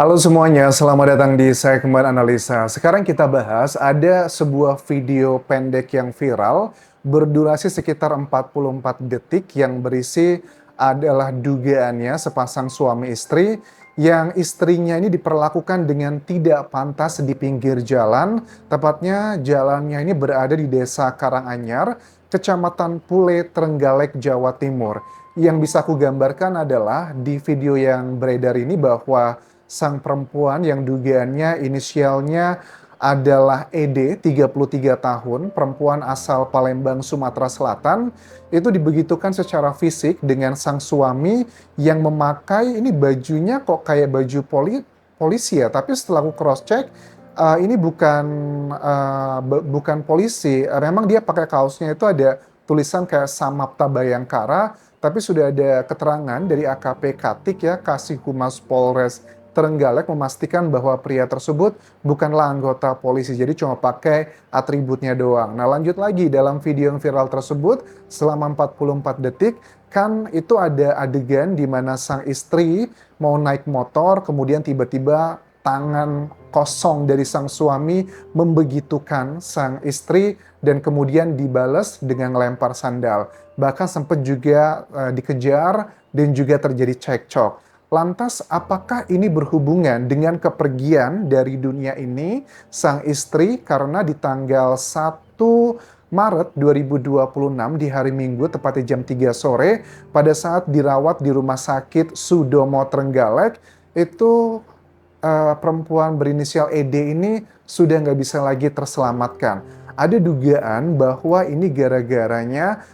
Halo semuanya, selamat datang di segmen analisa. Sekarang kita bahas ada sebuah video pendek yang viral berdurasi sekitar 44 detik yang berisi adalah dugaannya sepasang suami istri yang istrinya ini diperlakukan dengan tidak pantas di pinggir jalan. Tepatnya jalannya ini berada di Desa Karanganyar, Kecamatan Pule, Trenggalek, Jawa Timur. Yang bisa aku gambarkan adalah di video yang beredar ini bahwa sang perempuan yang dugaannya inisialnya adalah ED, 33 tahun, perempuan asal Palembang, Sumatera Selatan, itu dibegitukan secara fisik dengan sang suami yang memakai ini bajunya kok kayak baju polisi ya, tapi setelah aku cross check, ini bukan polisi. Memang dia pakai kaosnya itu ada tulisan kayak Samapta Bayangkara, tapi sudah ada keterangan dari AKP Katik ya, Kasih Humas Polres Trenggalek memastikan bahwa pria tersebut bukanlah anggota polisi, jadi cuma pakai atributnya doang. Nah, lanjut lagi dalam video yang viral tersebut selama 44 detik, kan itu ada adegan di mana sang istri mau naik motor, kemudian tiba-tiba tangan kosong dari sang suami membegitukan sang istri dan kemudian dibalas dengan lempar sandal. Bahkan sempat juga dikejar dan juga terjadi cekcok. Lantas, apakah ini berhubungan dengan kepergian dari dunia ini sang istri karena di tanggal 1 Maret 2026 di hari Minggu tepatnya jam 3 sore pada saat dirawat di Rumah Sakit Sudomo Trenggalek itu perempuan berinisial ED ini sudah nggak bisa lagi terselamatkan. Ada dugaan bahwa ini gara-garanya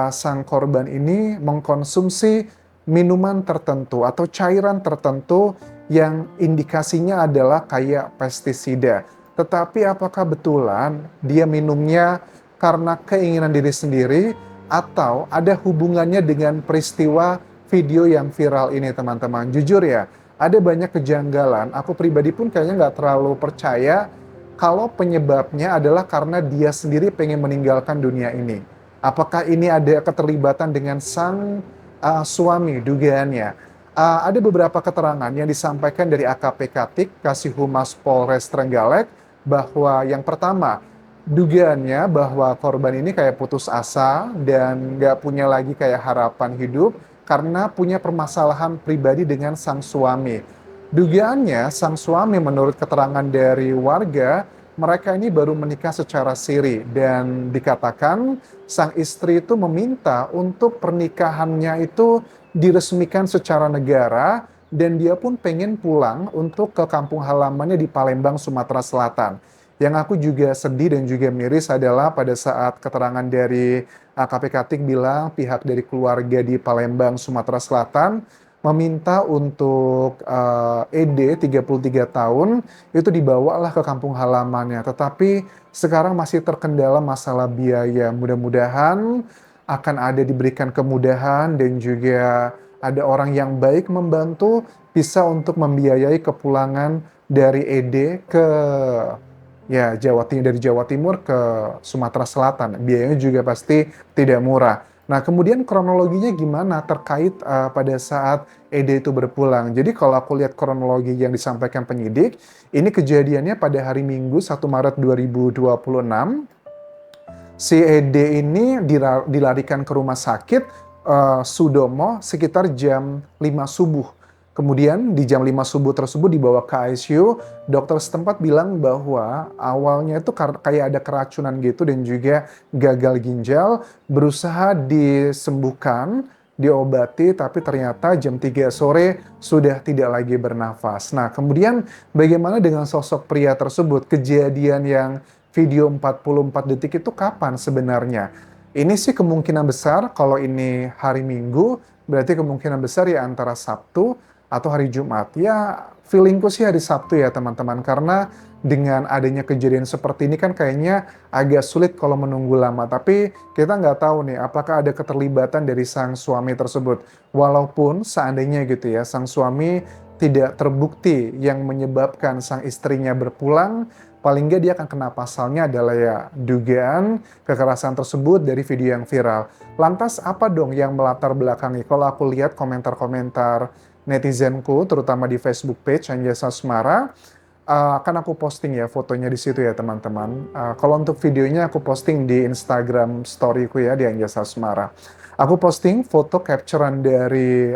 sang korban ini mengkonsumsi minuman tertentu atau cairan tertentu yang indikasinya adalah kayak pestisida. Tetapi apakah betulan dia minumnya karena keinginan diri sendiri atau ada hubungannya dengan peristiwa video yang viral ini, teman-teman? Jujur ya, ada banyak kejanggalan. Aku pribadi pun kayaknya nggak terlalu percaya kalau penyebabnya adalah karena dia sendiri pengen meninggalkan dunia ini. Apakah ini ada keterlibatan dengan sang suami dugaannya? Ada beberapa keterangan yang disampaikan dari AKP Katik, Kasih Humas Polres Trenggalek, bahwa yang pertama, dugaannya bahwa korban ini kayak putus asa dan nggak punya lagi kayak harapan hidup karena punya permasalahan pribadi dengan sang suami. Dugaannya, sang suami menurut keterangan dari warga, mereka ini baru menikah secara siri dan dikatakan sang istri itu meminta untuk pernikahannya itu diresmikan secara negara dan dia pun pengen pulang untuk ke kampung halamannya di Palembang, Sumatera Selatan. Yang aku juga sedih dan juga miris adalah pada saat keterangan dari AKP Katik bilang pihak dari keluarga di Palembang, Sumatera Selatan meminta untuk ED 33 tahun itu dibawalah ke kampung halamannya. Tetapi sekarang masih terkendala masalah biaya. Mudah-mudahan akan ada diberikan kemudahan dan juga ada orang yang baik membantu bisa untuk membiayai kepulangan dari ED ke dari Jawa Timur ke Sumatera Selatan. Biayanya juga pasti tidak murah. Nah, kemudian kronologinya gimana terkait pada saat ED itu berpulang. Jadi kalau aku lihat kronologi yang disampaikan penyidik, ini kejadiannya pada hari Minggu 1 Maret 2026. Si ED ini dilarikan ke rumah sakit Sudomo sekitar jam 5 subuh. Kemudian di jam 5 subuh tersebut dibawa ke ICU, dokter setempat bilang bahwa awalnya itu kayak ada keracunan gitu dan juga gagal ginjal, berusaha disembuhkan, diobati, tapi ternyata jam 3 sore sudah tidak lagi bernafas. Nah, kemudian bagaimana dengan sosok pria tersebut? Kejadian yang video 44 detik itu kapan sebenarnya? Ini sih kemungkinan besar kalau ini hari Minggu, berarti kemungkinan besar ya antara Sabtu atau hari Jumat. Ya, feelingku sih hari Sabtu ya teman-teman, karena dengan adanya kejadian seperti ini kan kayaknya agak sulit kalau menunggu lama. Tapi kita nggak tahu nih apakah ada keterlibatan dari sang suami tersebut. Walaupun seandainya gitu ya, sang suami tidak terbukti yang menyebabkan sang istrinya berpulang, paling nggak dia akan kena pasalnya adalah ya dugaan kekerasan tersebut dari video yang viral. Lantas apa dong yang melatar belakangi? Kalau aku lihat komentar-komentar netizenku, terutama di Facebook page Anjasa Asmara. Kan aku posting ya fotonya di situ ya teman-teman. Kalau untuk videonya aku posting di Instagram storyku ya di Anjasa Asmara. Aku posting foto capturean dari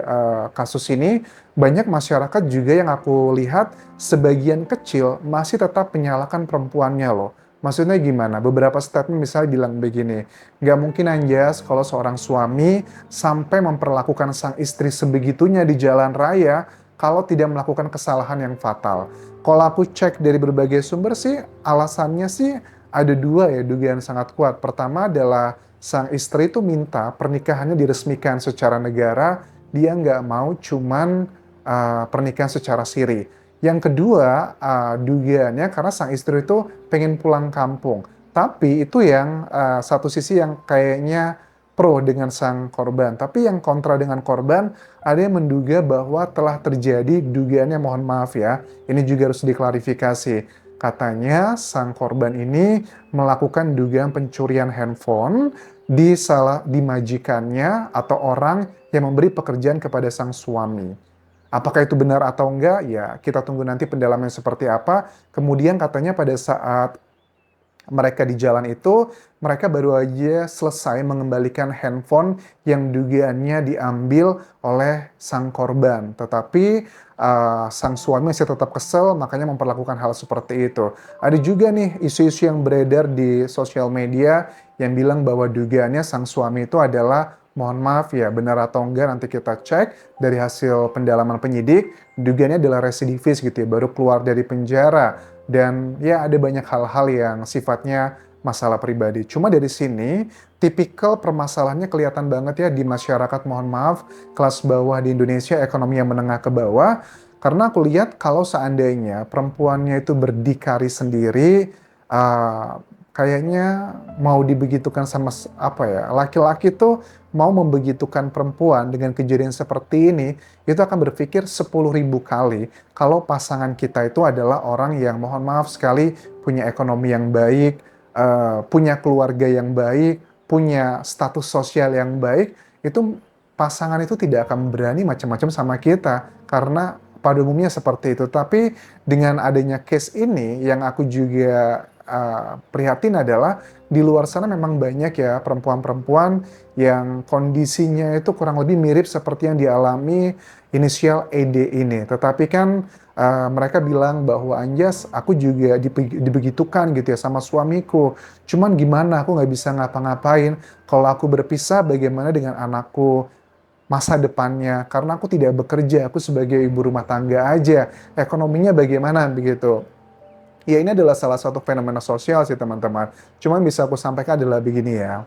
kasus ini. Banyak masyarakat juga yang aku lihat sebagian kecil masih tetap menyalahkan perempuannya loh. Maksudnya gimana? Beberapa statement misalnya bilang begini, nggak mungkin Anjas kalau seorang suami sampai memperlakukan sang istri sebegitunya di jalan raya kalau tidak melakukan kesalahan yang fatal. Kalau aku cek dari berbagai sumber sih, alasannya sih ada dua ya dugaan sangat kuat. Pertama adalah sang istri itu minta pernikahannya diresmikan secara negara, dia nggak mau cuman pernikahan secara siri. Yang kedua, dugaannya karena sang istri itu pengen pulang kampung. Tapi itu yang satu sisi yang kayaknya pro dengan sang korban. Tapi yang kontra dengan korban, ada yang menduga bahwa telah terjadi dugaannya, mohon maaf ya, ini juga harus diklarifikasi. Katanya sang korban ini melakukan dugaan pencurian handphone di majikannya atau orang yang memberi pekerjaan kepada sang suami. Apakah itu benar atau enggak? Ya, kita tunggu nanti pendalaman seperti apa. Kemudian katanya pada saat mereka di jalan itu, mereka baru aja selesai mengembalikan handphone yang dugaannya diambil oleh sang korban. Tetapi sang suami masih tetap kesel, makanya memperlakukan hal seperti itu. Ada juga nih isu-isu yang beredar di sosial media yang bilang bahwa dugaannya sang suami itu adalah, mohon maaf ya, benar atau enggak nanti kita cek dari hasil pendalaman penyidik, dugaannya adalah residivis gitu ya, baru keluar dari penjara. Dan ya ada banyak hal-hal yang sifatnya masalah pribadi. Cuma dari sini, tipikal permasalahannya kelihatan banget ya di masyarakat, mohon maaf, kelas bawah di Indonesia, ekonomi yang menengah ke bawah. Karena aku lihat kalau seandainya perempuannya itu berdikari sendiri, kayaknya mau dibegitukan sama apa ya, laki-laki tuh mau membegitukan perempuan dengan kejadian seperti ini, itu akan berpikir 10.000 kali kalau pasangan kita itu adalah orang yang mohon maaf sekali punya ekonomi yang baik, punya keluarga yang baik, punya status sosial yang baik, itu pasangan itu tidak akan berani macam-macam sama kita karena pada umumnya seperti itu. Tapi dengan adanya case ini yang aku juga prihatin adalah di luar sana memang banyak ya perempuan-perempuan yang kondisinya itu kurang lebih mirip seperti yang dialami inisial ED ini. Tetapi kan mereka bilang bahwa Anjas, aku juga dibegitukan gitu ya sama suamiku. Cuman gimana, aku nggak bisa ngapa-ngapain. Kalau aku berpisah, bagaimana dengan anakku masa depannya? Karena aku tidak bekerja, aku sebagai ibu rumah tangga aja. Ekonominya bagaimana begitu? Ya ini adalah salah satu fenomena sosial sih teman-teman. Cuman bisa aku sampaikan adalah begini ya.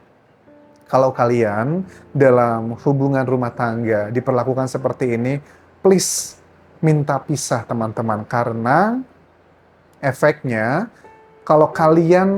Kalau kalian dalam hubungan rumah tangga diperlakukan seperti ini, please minta pisah teman-teman. Karena efeknya kalau kalian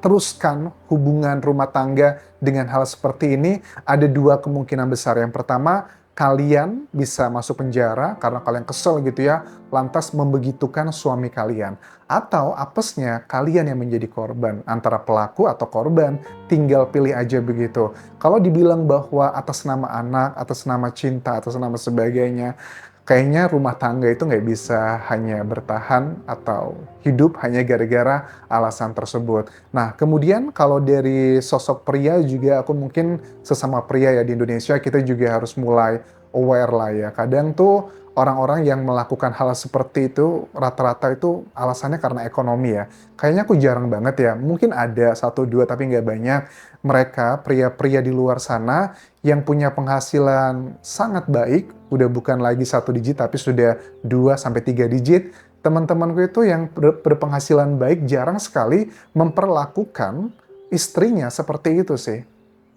teruskan hubungan rumah tangga dengan hal seperti ini, ada dua kemungkinan besar. Yang pertama, kalian bisa masuk penjara karena kalian kesel gitu ya, lantas membegitukan suami kalian. Atau apesnya, kalian yang menjadi korban, antara pelaku atau korban, tinggal pilih aja begitu. Kalau dibilang bahwa atas nama anak, atas nama cinta, atas nama sebagainya, kayaknya rumah tangga itu nggak bisa hanya bertahan atau hidup hanya gara-gara alasan tersebut. Nah, kemudian kalau dari sosok pria juga, aku mungkin sesama pria ya di Indonesia, kita juga harus mulai aware lah ya. Kadang tuh orang-orang yang melakukan hal seperti itu, rata-rata itu alasannya karena ekonomi ya. Kayaknya aku jarang banget ya, mungkin ada satu dua tapi nggak banyak. Mereka, pria-pria di luar sana yang punya penghasilan sangat baik, udah bukan lagi 1 digit tapi sudah 2 sampai 3 digit. Teman-temanku itu yang berpenghasilan baik jarang sekali memperlakukan istrinya seperti itu sih.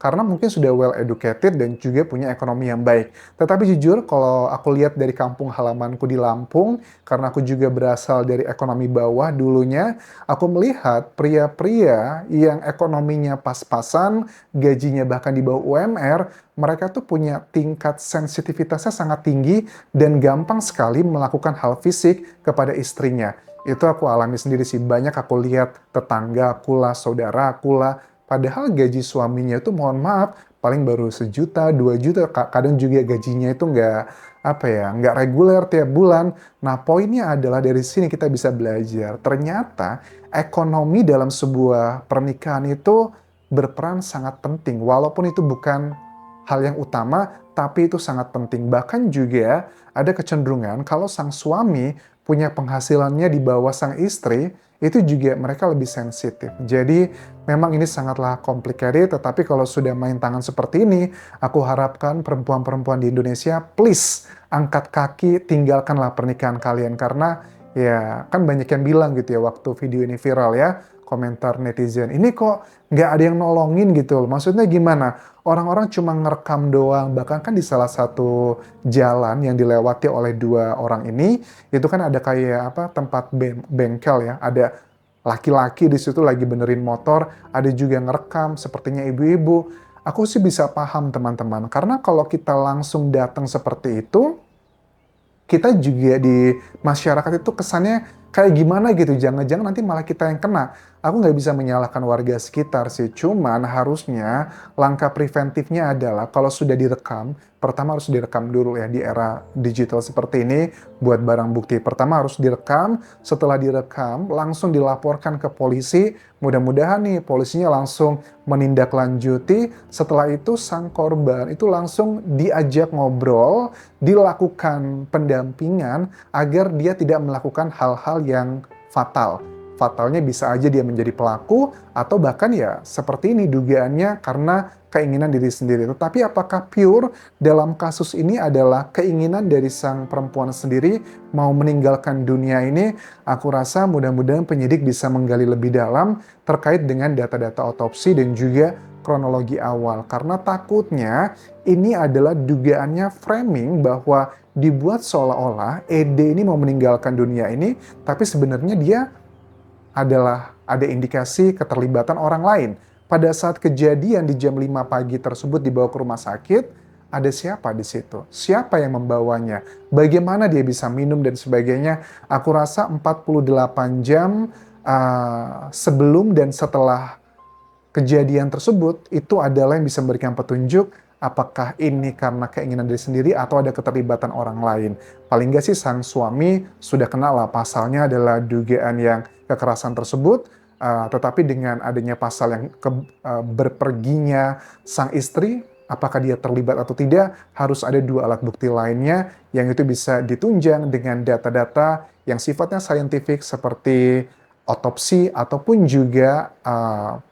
Karena mungkin sudah well educated dan juga punya ekonomi yang baik. Tetapi jujur kalau aku lihat dari kampung halamanku di Lampung, karena aku juga berasal dari ekonomi bawah dulunya, aku melihat pria-pria yang ekonominya pas-pasan, gajinya bahkan di bawah UMR, mereka tuh punya tingkat sensitivitasnya sangat tinggi dan gampang sekali melakukan hal fisik kepada istrinya. Itu aku alami sendiri sih, banyak aku lihat tetangga aku lah, saudara aku lah, padahal gaji suaminya itu mohon maaf paling baru 1 juta, 2 juta, kadang juga gajinya itu nggak reguler tiap bulan. Nah, poinnya adalah dari sini kita bisa belajar, ternyata ekonomi dalam sebuah pernikahan itu berperan sangat penting, walaupun itu bukan hal yang utama, tapi itu sangat penting. Bahkan juga ada kecenderungan kalau sang suami punya penghasilannya di bawah sang istri, itu juga mereka lebih sensitif. Jadi memang ini sangatlah complicated, tetapi kalau sudah main tangan seperti ini, aku harapkan perempuan-perempuan di Indonesia, please angkat kaki, tinggalkanlah pernikahan kalian. Karena ya kan banyak yang bilang gitu ya waktu video ini viral ya, komentar netizen, ini kok nggak ada yang nolongin gitu loh. Maksudnya gimana? Orang-orang cuma ngerekam doang, bahkan kan di salah satu jalan yang dilewati oleh 2 orang ini, itu kan ada kayak apa tempat bengkel ya, ada laki-laki di situ lagi benerin motor, ada juga yang ngerekam, sepertinya ibu-ibu. Aku sih bisa paham teman-teman, karena kalau kita langsung datang seperti itu, kita juga di masyarakat itu kesannya kayak gimana gitu, jangan-jangan nanti malah kita yang kena. Aku nggak bisa menyalahkan warga sekitar sih, cuman harusnya langkah preventifnya adalah kalau sudah direkam, pertama harus direkam dulu ya di era digital seperti ini buat barang bukti. Pertama harus direkam, setelah direkam langsung dilaporkan ke polisi, mudah-mudahan nih polisinya langsung menindaklanjuti, setelah itu sang korban itu langsung diajak ngobrol, dilakukan pendampingan agar dia tidak melakukan hal-hal yang fatal. Fatalnya bisa aja dia menjadi pelaku, atau bahkan ya seperti ini dugaannya karena keinginan diri sendiri. Tetapi apakah pure dalam kasus ini adalah keinginan dari sang perempuan sendiri mau meninggalkan dunia ini? Aku rasa mudah-mudahan penyidik bisa menggali lebih dalam terkait dengan data-data otopsi dan juga kronologi awal. Karena takutnya ini adalah dugaannya framing bahwa dibuat seolah-olah Ede ini mau meninggalkan dunia ini, tapi sebenarnya dia ada indikasi keterlibatan orang lain. Pada saat kejadian di jam 5 pagi tersebut dibawa ke rumah sakit, ada siapa di situ? Siapa yang membawanya? Bagaimana dia bisa minum dan sebagainya? Aku rasa 48 jam sebelum dan setelah kejadian tersebut, itu adalah yang bisa memberikan petunjuk apakah ini karena keinginan diri sendiri atau ada keterlibatan orang lain. Paling nggak sih sang suami sudah kenal lah pasalnya adalah dugaan yang kekerasan tersebut, tetapi dengan adanya pasal yang berperginya sang istri, apakah dia terlibat atau tidak, harus ada 2 alat bukti lainnya yang itu bisa ditunjang dengan data-data yang sifatnya saintifik seperti otopsi ataupun juga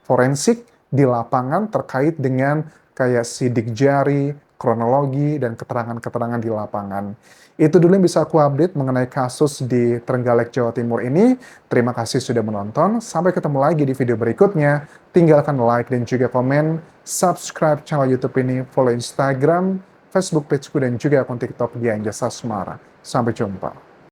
forensik di lapangan terkait dengan kayak sidik jari, kronologi, dan keterangan-keterangan di lapangan. Itu dulu yang bisa aku update mengenai kasus di Trenggalek, Jawa Timur ini. Terima kasih sudah menonton. Sampai ketemu lagi di video berikutnya. Tinggalkan like dan juga komen. Subscribe channel YouTube ini, follow Instagram, Facebook pageku, dan juga akun TikTok di Anjasa Semara. Sampai jumpa.